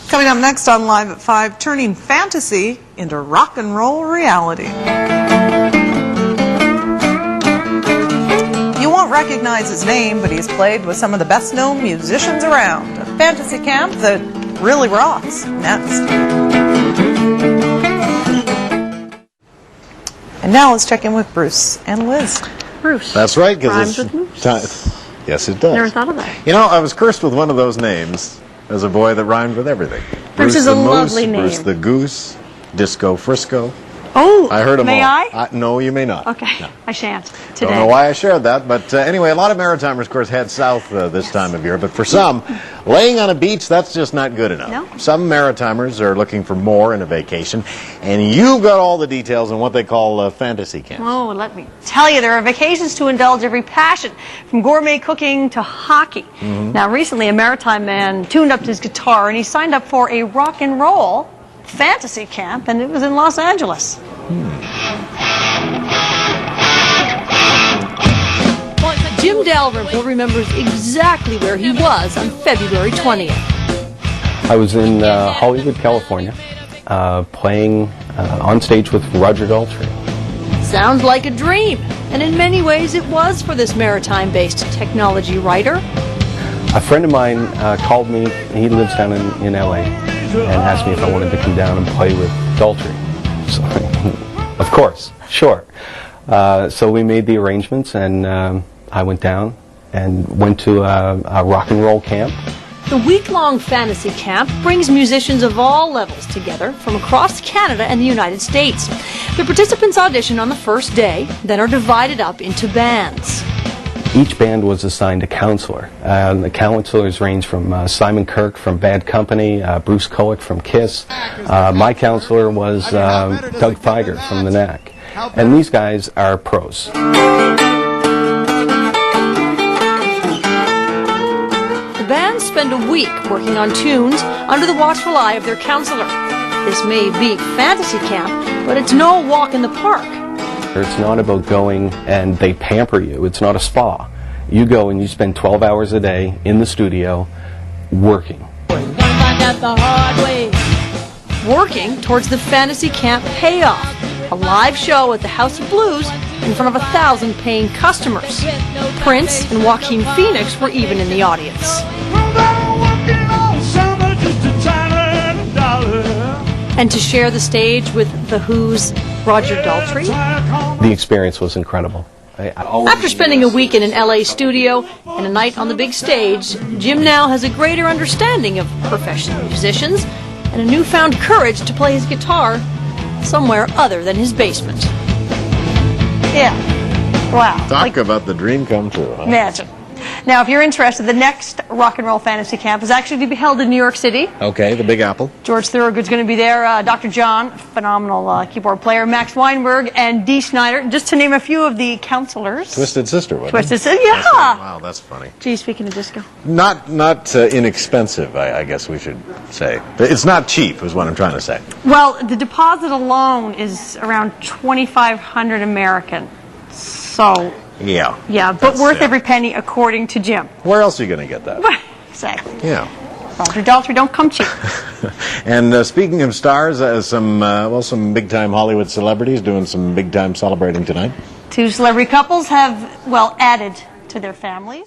Coming up next on Live at 5, turning fantasy into rock and roll reality. You won't recognize his name, but he's played with some of the best-known musicians around. A fantasy camp that really rocks. Next. And now let's check in with Bruce and Liz. Bruce. That's right. Rhymes with Moose. Yes, it does. Never thought of that. You know, I was cursed with one of those names as a boy that rhymed with everything. Bruce is the a lovely Moose, name. Bruce the Goose, Disco Frisco. Oh, I heard them may all. I? No, you may not. Okay, No. I shan't today. Don't know why I shared that, but anyway, a lot of Maritimers, of course, head south this time of year. But for some, laying on a beach, that's just not good enough. No. Some Maritimers are looking for more in a vacation, and you've got all the details on what they call fantasy camps. Oh, let me tell you, there are vacations to indulge every passion, from gourmet cooking to hockey. Now, recently, a maritime man tuned up his guitar, and he signed up for a rock and roll fantasy camp, and it was in Los Angeles. Jim Dalrymple remembers exactly where he was on February 20th. I was in Hollywood, California, playing on stage with Roger Daltrey. Sounds like a dream, and in many ways it was for this maritime-based technology writer. A friend of mine called me, he lives down in LA, and asked me if I wanted to come down and play with Daltrey. So, of course, sure. So we made the arrangements, and I went down and went to a rock and roll camp. The week-long fantasy camp brings musicians of all levels together from across Canada and the United States. The participants audition on the first day, then are divided up into bands. Each band was assigned a counselor. The counselors range from Simon Kirke from Bad Company, Bruce Kulick from Kiss. My counselor was Doug Feiger from The Knack. And these guys are pros. The bands spend a week working on tunes under the watchful eye of their counselor. This may be fantasy camp, but it's no walk in the park. It's not about going and they pamper you. It's not a spa. You go and you spend 12 hours a day in the studio working. Working towards the fantasy camp payoff. A live show at the House of Blues in front of 1,000 paying customers. Prince and Joaquin Phoenix were even in the audience. And to share the stage with The Who's Roger Daltrey. The experience was incredible. After spending a week in an LA studio and a night on the big stage, Jim now has a greater understanding of professional musicians and a newfound courage to play his guitar somewhere other than his basement. Yeah. Wow. Talk about the dream come true, huh? Imagine. Now, if you're interested, the next rock and roll fantasy camp is actually to be held in New York City. Okay, the Big Apple. George Thorogood's going to be there, Dr. John, phenomenal keyboard player, Max Weinberg, and Dee Snider, just to name a few of the counselors. Twisted Sister, wasn't it? Twisted Sister, yeah. Wow, that's funny. Gee, speaking of disco. Not inexpensive, I guess we should say. It's not cheap, is what I'm trying to say. Well, the deposit alone is around $2,500 American. So... Yeah. Yeah, but worth every penny, according to Jim. Where else are you going to get that? Exactly. Yeah. Roger Daltrey don't come cheap. And speaking of stars, some big-time Hollywood celebrities doing some big-time celebrating tonight. 2 celebrity couples have, well, added to their families.